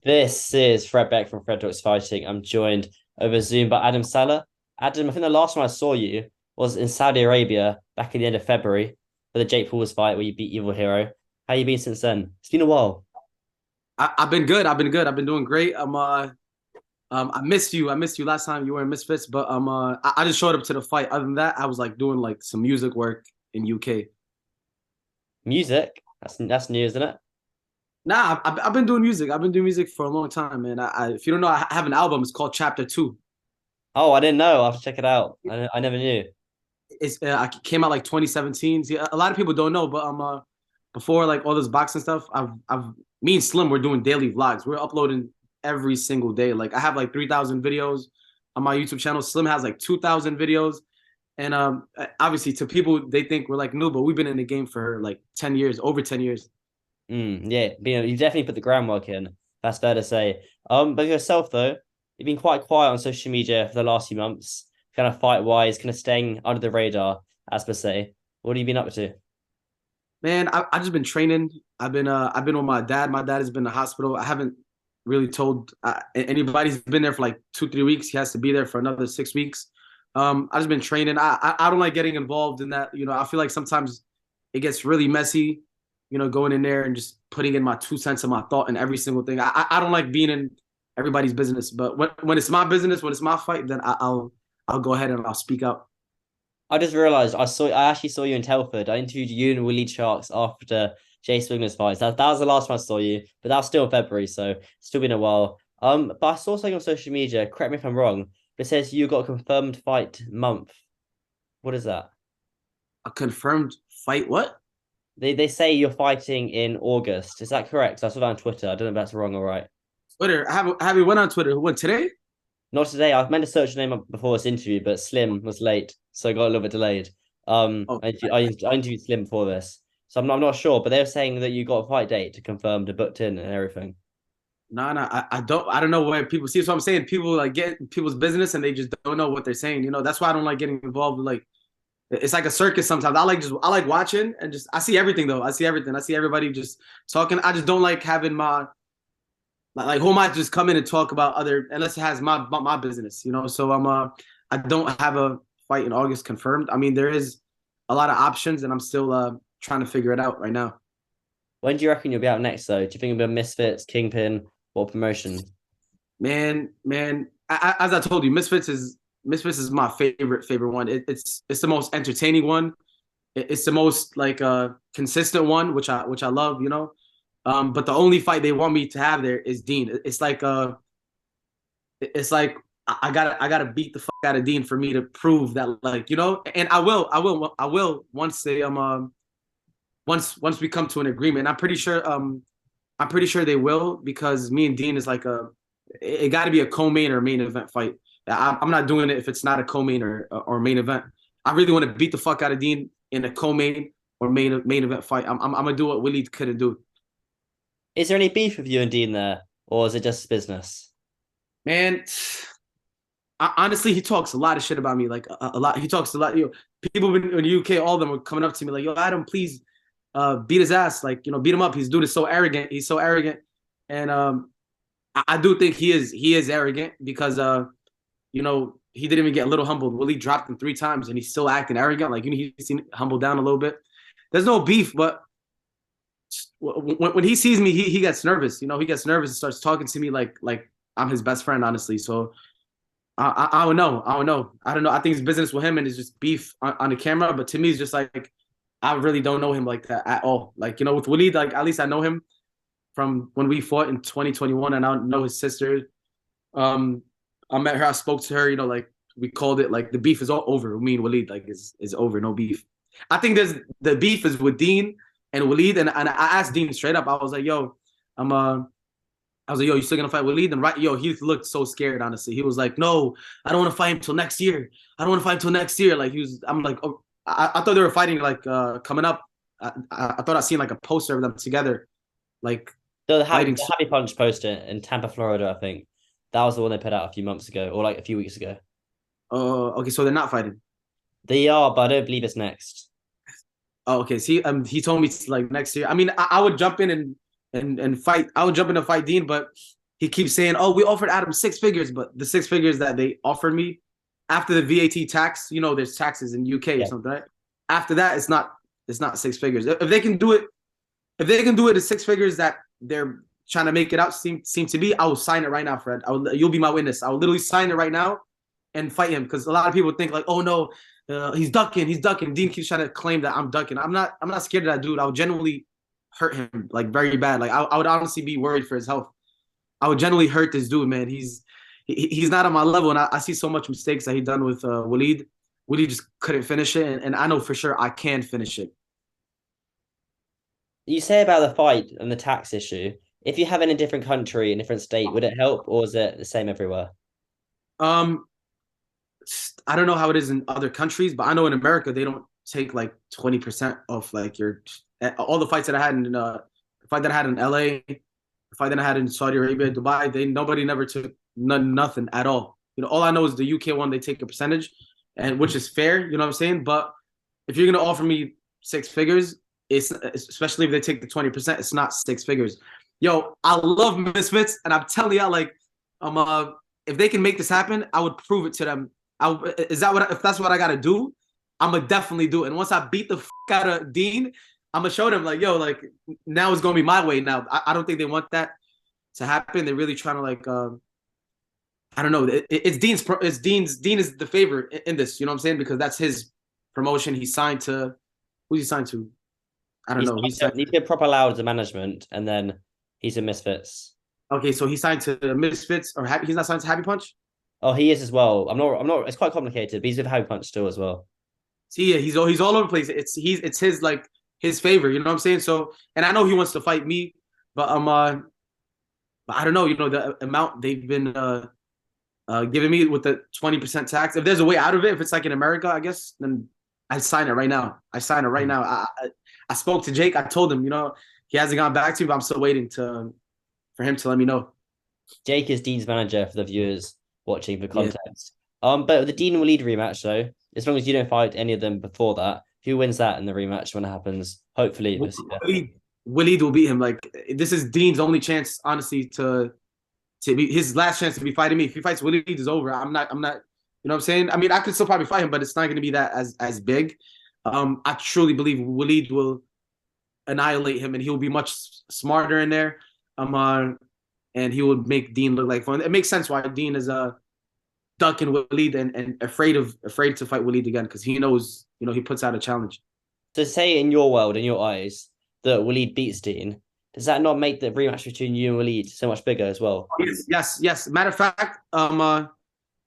This is Fred Beck from Fred Talks Fighting. I'm joined over Zoom by Adam Saleh. Adam, I think the last time I saw you was in Saudi Arabia back in the end of February for the Jake Paul's fight where you beat Evil Hero. How you been since then? It's been a while. I've been good. I've been good. I've been doing great. I missed you. I missed you last time you were in Misfits, but I just showed up to the fight. Other than that, I was like doing like some music work in UK. Music? That's new, isn't it? Nah, I've been doing music. I've been doing music for a long time, man. If you don't know, I have an album. It's called Chapter Two. Oh, I didn't know. I'll have to check it out. I never knew. I came out like 2017. See, a lot of people don't know, but before like all this boxing stuff, I've me and Slim, we're doing daily vlogs. We're uploading every single day. Like I have like 3,000 videos on my YouTube channel. Slim has like 2,000 videos. And obviously to people they think we're like new, but we've been in the game for like 10 years, over 10 years. Yeah, you definitely put the groundwork in. That's fair to say. But yourself though, you've been quite quiet on social media for the last few months, kind of fight wise, kind of staying under the radar, as per se. What have you been up to? Man, I just been training. I've been with my dad. My dad has been in the hospital. I haven't really told anybody. He's been there for like 2 3 weeks. He has to be there for another 6 weeks. I just been training. I don't like getting involved in that. You know, I feel like sometimes it gets really messy. You know, going in there and just putting in my 2 cents of my thought in every single thing. I don't like being in everybody's business. But when it's my business, when it's my fight, then I'll go ahead and I'll speak up. I just realized I actually saw you in Telford. I interviewed you and Willie Sharks after Jay Swingler's fight. That was the last time I saw you, but that was still in February, so it's still been a while. But I saw something on social media, correct me if I'm wrong, but it says you got a confirmed fight month. What is that? A confirmed fight? What? They say you're fighting in August. Is that correct? I saw that on Twitter. I don't know if that's wrong or right. Twitter. I have you went on Twitter. Who went today? Not today. I meant to search your name up before this interview, but Slim was late, so I got a little bit delayed. Oh, I interviewed Slim before this, so I'm not sure. But they were saying that you got a fight date to confirm to booked in and everything. no. I don't know where people see. So I'm saying people like get people's business and they just don't know what they're saying. You know, that's why I don't like getting involved with like it's like a circus sometimes. I like watching and just I see everything though. I see everything. I see everybody just talking. I just don't like having my like who am I to just come in and talk about other unless it has my business, you know. So I don't have a fight in August confirmed. I mean, there is a lot of options and I'm still trying to figure it out right now. When do you reckon you'll be out next, though? Do you think it'll be Misfits, Kingpin, or promotion? Man, as I told you, Misfits is my favorite one. It's the most entertaining one. It's the most like consistent one, which I love, you know. But the only fight they want me to have there is Deen. It's like I gotta beat the fuck out of Deen for me to prove that like you know. And I will once they once we come to an agreement. I'm pretty sure they will because me and Deen is like it got to be a co-main or main event fight. I'm not doing it if it's not a co-main or main event. I really want to beat the fuck out of Deen in a co-main or main event fight. I'm gonna do what Willie couldn't do. Is there any beef with you and Dean there, or is it just business? Man, honestly, he talks a lot of shit about me. Like a lot, he talks a lot. You know, people in the UK, all of them are coming up to me like, "Yo, Adam, please, beat his ass. Like, you know, beat him up. He's dude is so arrogant. He's so arrogant." And I do think he is arrogant because you know, he didn't even get a little humbled. Willie dropped him 3 times and he's still acting arrogant. Like, you know, he's seen humbled down a little bit. There's no beef, but when he sees me, he gets nervous. You know, he gets nervous and starts talking to me like I'm his best friend, honestly. So I don't know. I don't know. I think it's business with him and it's just beef on the camera. But to me, it's just like I really don't know him like that at all. Like, you know, with Willie, like at least I know him from when we fought in 2021 and I know his sister. Um, I met her, I spoke to her, you know, like we called it like the beef is all over. Me and Waleed, like is over, no beef. I think there's the beef is with Deen and Waleed, and I asked Deen straight up. I was like, yo, I'm I was like, yo, you still gonna fight Waleed? And right, yo, he looked so scared, honestly. He was like, no, I don't want to fight him till next year. I don't want to fight him till next year. Like he was, I'm like, oh, I thought they were fighting like coming up. I thought I seen like a poster of them together, like fighting. The Happy Punch poster in Tampa, Florida, I think. That was the one they put out a few months ago, or like a few weeks ago. Okay, so they're not fighting. They are, but I don't believe it's next. Oh, okay. See, he told me like next year. I mean, I would jump in and fight. I would jump in and fight Deen, but he keeps saying, "Oh, we offered Adam 6 figures," but the 6 figures that they offered me after the VAT tax, there's taxes in UK or Yeah. something, right? After that, it's not 6 figures. If they can do it, if they can do it at 6 figures that they're trying to make it out seem to be, I will sign it right now, Fred. You'll be my witness. I will literally sign it right now and fight him because a lot of people think like, oh no, he's ducking, he's ducking. Dean keeps trying to claim that I'm ducking. I'm not scared of that dude. I would genuinely hurt him like very bad. Like I would honestly be worried for his health. I would generally hurt this dude, man. He's not on my level, and I see so much mistakes that he done with Waleed. Waleed just couldn't finish it, and I know for sure I can finish it. You say about the fight and the tax issue. If you have it in a different country, in a different state, would it help, or is it the same everywhere? Um, I don't know how it is in other countries, but I know in America they don't take like 20% off like your all the fights that I had in the fight that I had in LA, the fight that I had in Saudi Arabia, Dubai. Nobody never took nothing at all. All I know is the UK one they take a percentage, and which is fair. You know what I'm saying? But if you're gonna offer me 6 figures, it's especially if they take the 20%, it's not 6 figures. Yo, I love Misfits, and I'm telling y'all, like, if they can make this happen, I would prove it to them. Is that what? If that's what I gotta do, I'm gonna definitely do it. And once I beat the out of Deen, I'm gonna show them like, yo, like now it's gonna be my way. Now I don't think they want that to happen. They're really trying to like, I don't know. It's Dean is the favorite in this. You know what I'm saying? Because that's his promotion. He signed to who's he signed to? I don't He's know. He signed. he's been proper loud as a management, and then he's a Misfits. Okay, so he signed to Misfits or he's not signed to Happy Punch. Oh, he is as well. I'm not. It's quite complicated, but he's with Happy Punch still as well. See, yeah, he's all over the place. It's his like his favor. You know what I'm saying? So, and I know he wants to fight me, but but I don't know. The amount they've been giving me with the 20% tax. If there's a way out of it, if it's like in America, I guess, then I sign it right now. I sign it right now. I spoke to Jake. I told him, he hasn't gone back to me, but I'm still waiting for him to let me know. Jake is Dean's manager for the viewers watching for Yeah. context. But the Dean and Waleed rematch though, as long as you don't fight any of them before that, who wins that in the rematch when it happens? Hopefully this year. Waleed will beat him. Like this is Dean's only chance, honestly, to be his last chance to be fighting me. If he fights Waleed, is over. I'm not. You know what I'm saying? I mean, I could still probably fight him, but it's not going to be that as big. I truly believe Waleed will annihilate him, and he'll be much smarter in there. And he would make Dean look like fun. It makes sense why Dean is ducking Waleed and afraid to fight Waleed again because he knows, he puts out a challenge. So say in your world, in your eyes, that Waleed beats Dean, does that not make the rematch between you and Waleed so much bigger as well? Yes. Matter of fact, I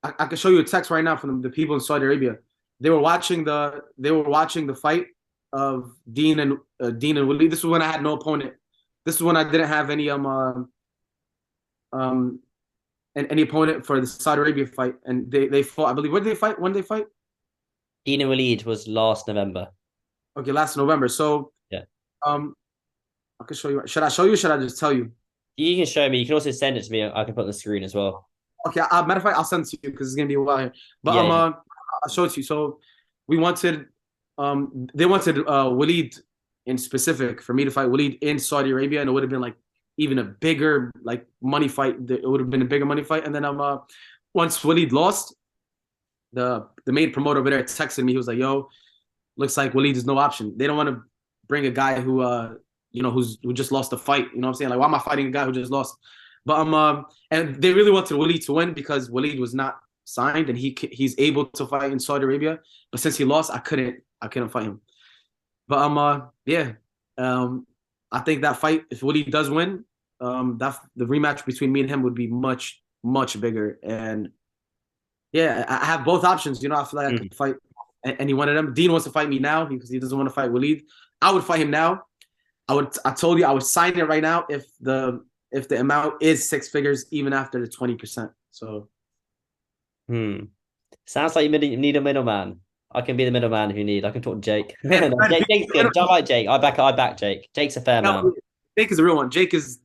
can show you a text right now from the people in Saudi Arabia. They were watching the fight of Dean and Waleed. This was when I had no opponent. This is when I didn't have any any opponent for the Saudi Arabia fight, and they fought. I believe, where did they fight? When did they fight? Dean and Waleed was last November. Okay, last November. So Yeah. I can show you. Should I show you? Or should I just tell you? You can show me. You can also send it to me. I can put on the screen as well. Okay, matter of fact, I'll send it to you because it's gonna be a while here. But Yeah. I'll show it to you. So we wanted, they wanted Waleed in specific for me to fight Waleed in Saudi Arabia, and it would have been like even a bigger like money fight. It would have been a bigger money fight. And then once Waleed lost, the main promoter over there texted me. He was like, "Yo, looks like Waleed is no option. They don't want to bring a guy who who just lost a fight. You know what I'm saying? Like, why am I fighting a guy who just lost?" But and they really wanted Waleed to win because Waleed was not signed and he's able to fight in Saudi Arabia. But since he lost, I couldn't fight him. But yeah, I think that fight, if Waleed does win, that the rematch between me and him would be much bigger. And yeah, I have both options. I feel like I could fight any one of them. Dean wants to fight me now because he doesn't want to fight Waleed. I would fight him now. I told you I would sign it right now if the amount is 6 figures, even after the 20%. So, Sounds like you need a middleman. I can be the middleman if you need. I can talk to Jake. Man, Jake's good. I like Jake. I back Jake. Jake's a fair man. Jake is a real one. Jake is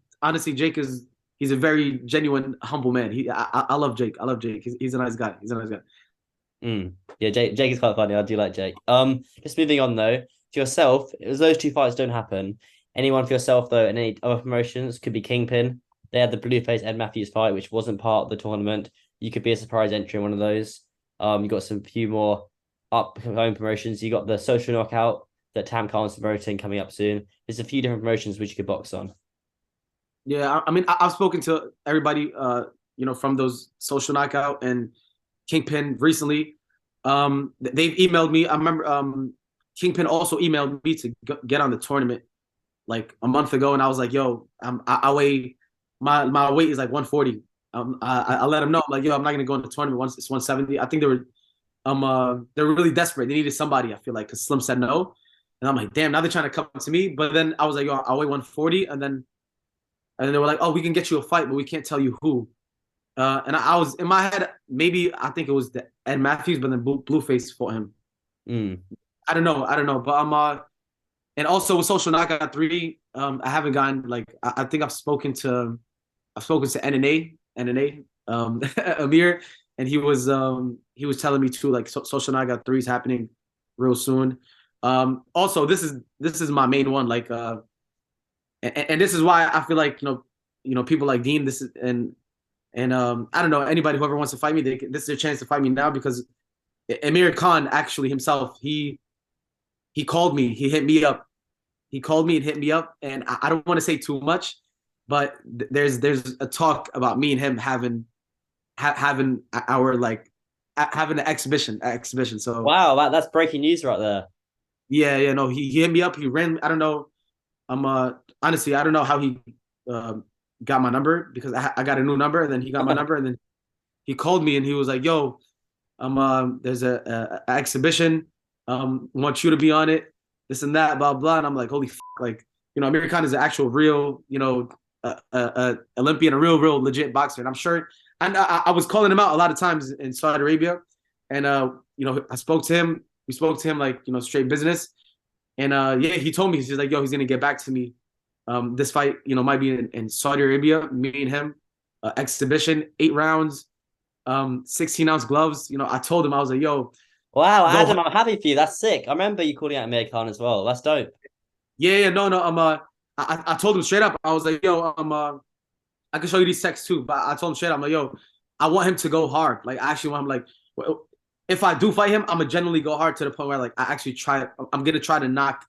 he's a very genuine, humble man. I love Jake. I love Jake. He's a nice guy. Yeah, Jake is quite funny. I do like Jake. Just moving on though. For yourself, as those two fights don't happen, anyone for yourself though, and any other promotions could be Kingpin. they had the Blueface Ed Matthews fight, which wasn't part of the tournament. You could be a surprise entry in one of those. You got some few more upcoming promotions. You got the social knockout that Tam Khan's promoting coming up soon. There's a few different promotions which you could box on. Yeah, I mean, I've spoken to everybody, from those social knockout and Kingpin recently. They've emailed me. I remember Kingpin also emailed me to get on the tournament like a month ago, and I was like, "Yo, I weigh my weight is like 140." I let him know. I'm like, "Yo, I'm not gonna go in the tournament once it's 170." I think they're really desperate. They needed somebody. I feel like because Slim said no, and I'm like, "Damn, now they're trying to come to me." But then I was like, "Yo, I weigh 140," and then they were like, "Oh, we can get you a fight, but we can't tell you who." And I was in my head, maybe I think it was the Ed Matthews, but then Blueface fought him. Mm. I don't know, but and also with Social Knockout 3, I haven't gotten like I think I've spoken to NNA, Amir, and he was telling me too like Social Knockout 3 is happening real soon. Also this is my main one like and this is why I feel like people like Deen this is and I don't know anybody whoever wants to fight me this is their chance to fight me now because Amir Khan actually himself he called me he hit me up he called me and hit me up and I don't want to say too much but there's a talk about me and him having our like having an exhibition so Wow, that's breaking news right there. yeah no he hit me up he ran I don't know honestly I don't know how he uh, got my number because I got a new number and then he got my number and then he called me and he was like yo there's a exhibition want you to be on it this and that blah blah and I'm like holy like Amir Khan is an actual real Olympian a real legit boxer and I'm sure and I was calling him out a lot of times in Saudi Arabia and I spoke to him we spoke to him like straight business and yeah he told me he's like yo he's gonna get back to me this fight might be in Saudi Arabia me and him exhibition 8 rounds 16-ounce gloves. I told him I was like, "Yo, Wow, go Adam, hard." I'm happy for you. That's sick. I remember you calling out Amir Khan as well. That's dope. Yeah, no, no. I told him straight up. I was like, "Yo, I can show you these texts too." But I told him straight up, I'm like, "Yo, I want him to go hard. Like, I actually want him like, if I do fight him, I'm gonna genuinely go hard to the point where like I actually try. I'm gonna try to knock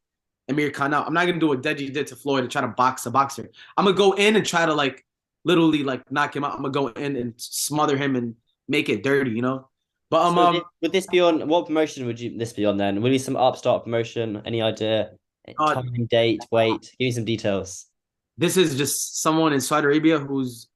Amir Khan out. I'm not gonna do what Deji did to Floyd and try to box a boxer. I'm gonna go in and try to like literally like knock him out. I'm gonna go in and smother him and make it dirty. But So would this be on what promotion would you this be on then? Will it be some upstart promotion? Any idea? uh, Time, date, weight? Give me some details. this is just someone in Saudi Arabia who's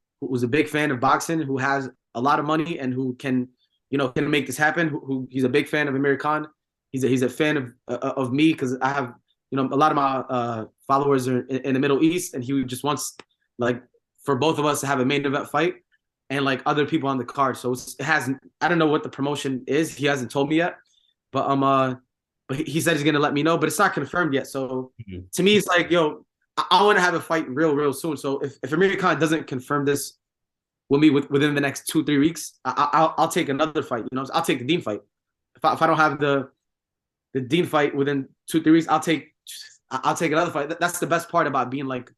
a big fan of boxing, who has a lot of money, and who can make this happen. Who he's a big fan of Amir Khan. He's a fan of me because I have a lot of my followers are in the Middle East, and he just wants like for both of us to have a main event fight and like other people on the card. So it hasn't. I don't know what the promotion is. He hasn't told me yet, but but he said he's gonna let me know, but it's not confirmed yet. So to me, it's like, yo, I want to have a fight real soon. So if Amir Khan doesn't confirm this with me within the next 2-3 weeks, I'll take another fight. I'll take the Deen fight. If I don't have the Deen fight within 2-3 weeks, I'll take another fight. That's the best part about being like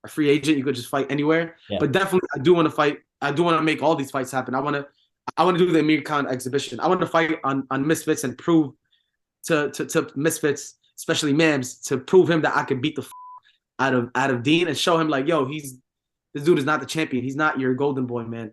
a free agent. You could just fight anywhere. Yeah. But definitely, I do want to fight. I do want to make all these fights happen. I want to do the Amir Khan exhibition. I want to fight on Misfits and prove to Misfits, especially Mams, to prove him that I can beat the out of Deen and show him like, yo, this dude is not the champion. He's not your golden boy, man.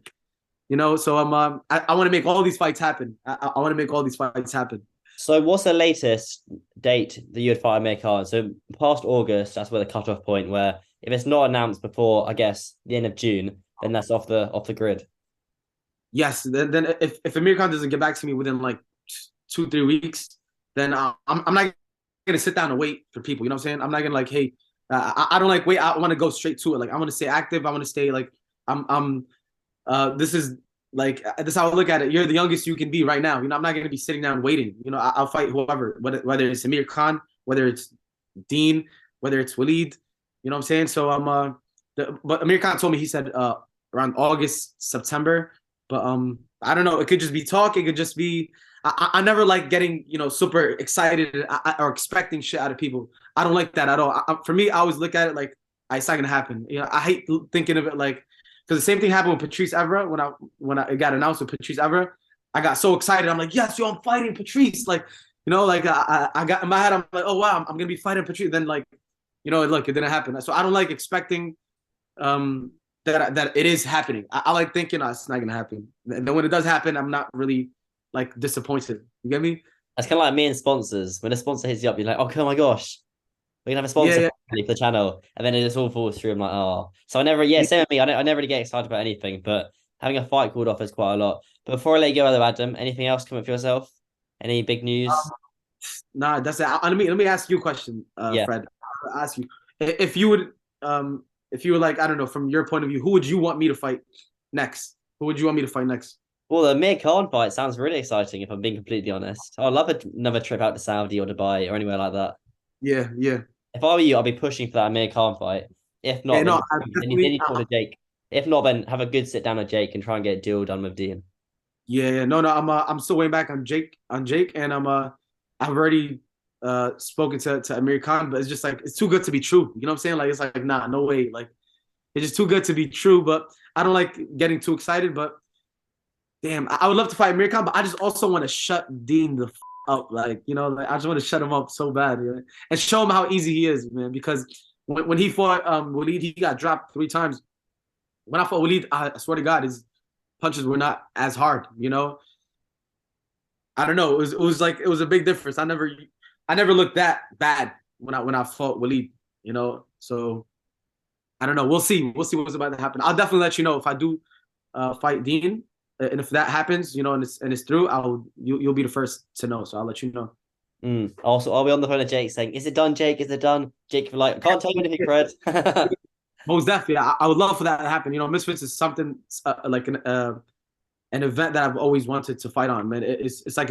So I want to make all these fights happen. I want to make all these fights happen. So what's the latest date that you'd fight Amir Khan? So past August, that's where the cutoff point where if it's not announced before, I guess, the end of June, then that's off the grid. Yes. Then if Amir Khan doesn't get back to me within like 2-3 weeks, then I'm not gonna sit down and wait for people. You know what I'm saying? I'm not gonna like, hey, I don't like wait. I want to go straight to it. Like I want to stay active. I want to stay like I'm. This is like this is how I look at it. You're the youngest you can be right now. I'm not gonna be sitting down waiting. I'll fight whoever, whether it's Amir Khan, whether it's Deen, whether it's Waleed. You know what I'm saying? So but Amir Khan told me he said around August, September. But I don't know. It could just be talk. It could just be. I never like getting super excited or expecting shit out of people. I don't like that at all. For me, I always look at it like it's not gonna happen. I hate thinking of it like because the same thing happened with Patrice Evra when I got announced with Patrice Evra. I got so excited. I'm like, yes, yo, I'm fighting Patrice. Like, like I got in my head, I'm like, oh wow, I'm gonna be fighting Patrice. Then like, look, it didn't happen. So I don't like expecting that it is happening. I like thinking, oh, it's not gonna happen. And then when it does happen, I'm not really like disappointed. You get me? It's kind of like me and sponsors. When a sponsor hits you up, you're like, oh my gosh, we're gonna have a Yeah, sponsor yeah. for the channel, and then it just all falls through. I'm like, oh. So same with me. I never really get excited about anything, but having a fight called off is quite a lot. But before I let you go, though, Adam, anything else coming for yourself? Any big news? Nah, that's it. Let me ask you a question, Yeah. Fred. I'll ask you if you would, if you were like, I don't know, from your point of view, who would you want me to fight next? Who would you want me to fight next? Well, the Mir Khan fight sounds really exciting, if I'm being completely honest. I'd love another trip out to Saudi or Dubai or anywhere like that. Yeah, yeah, If I were you, I'd be pushing for that Amir Khan fight. If yeah. not, No, then I then definitely. you talk to Jake. If not, then have a good sit down with Jake and try and get a deal done with Deen. Yeah, yeah. No, no. I'm still waiting back on Jake, and I've already spoken to Amir Khan, but it's just like it's too good to be true. You know what I'm saying? Like it's like nah, no way. Like it's just too good to be true. But I don't like getting too excited. But damn, I would love to fight Amir Khan, but I just also want to shut Dean the up. Like like I just want to shut him up so bad, and show him how easy he is, man. Because when he fought Waleed, he got dropped 3 times. When I fought Waleed, I swear to God, his punches were not as hard. I don't know. It was like it was a big difference. I never looked that bad when I fought Waleed. So I don't know. We'll see. We'll see what's about to happen. I'll definitely let you know if I do fight Dean, and if that happens, and it's through, you'll be the first to know. So I'll let you know. Also, I'll be on the phone to Jake saying, "Is it done, Jake? Is it done?" Jake, like, I can't tell you anything, Fred. Most definitely, I would love for that to happen. Misfits is something like an event that I've always wanted to fight on. Man, it's like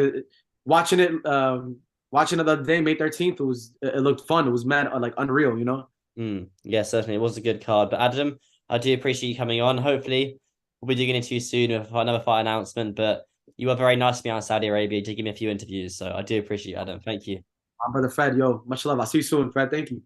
watching it watching it the other day, May 13th. It looked fun. It was mad like unreal. Yeah, certainly. It was a good card. But Adam, I do appreciate you coming on. Hopefully, we'll be digging into you soon with another fight announcement. But you were very nice to me out in Saudi Arabia to give me a few interviews. So I do appreciate you, Adam. Thank you. My brother Fred, yo, much love. I'll see you soon, Fred. Thank you.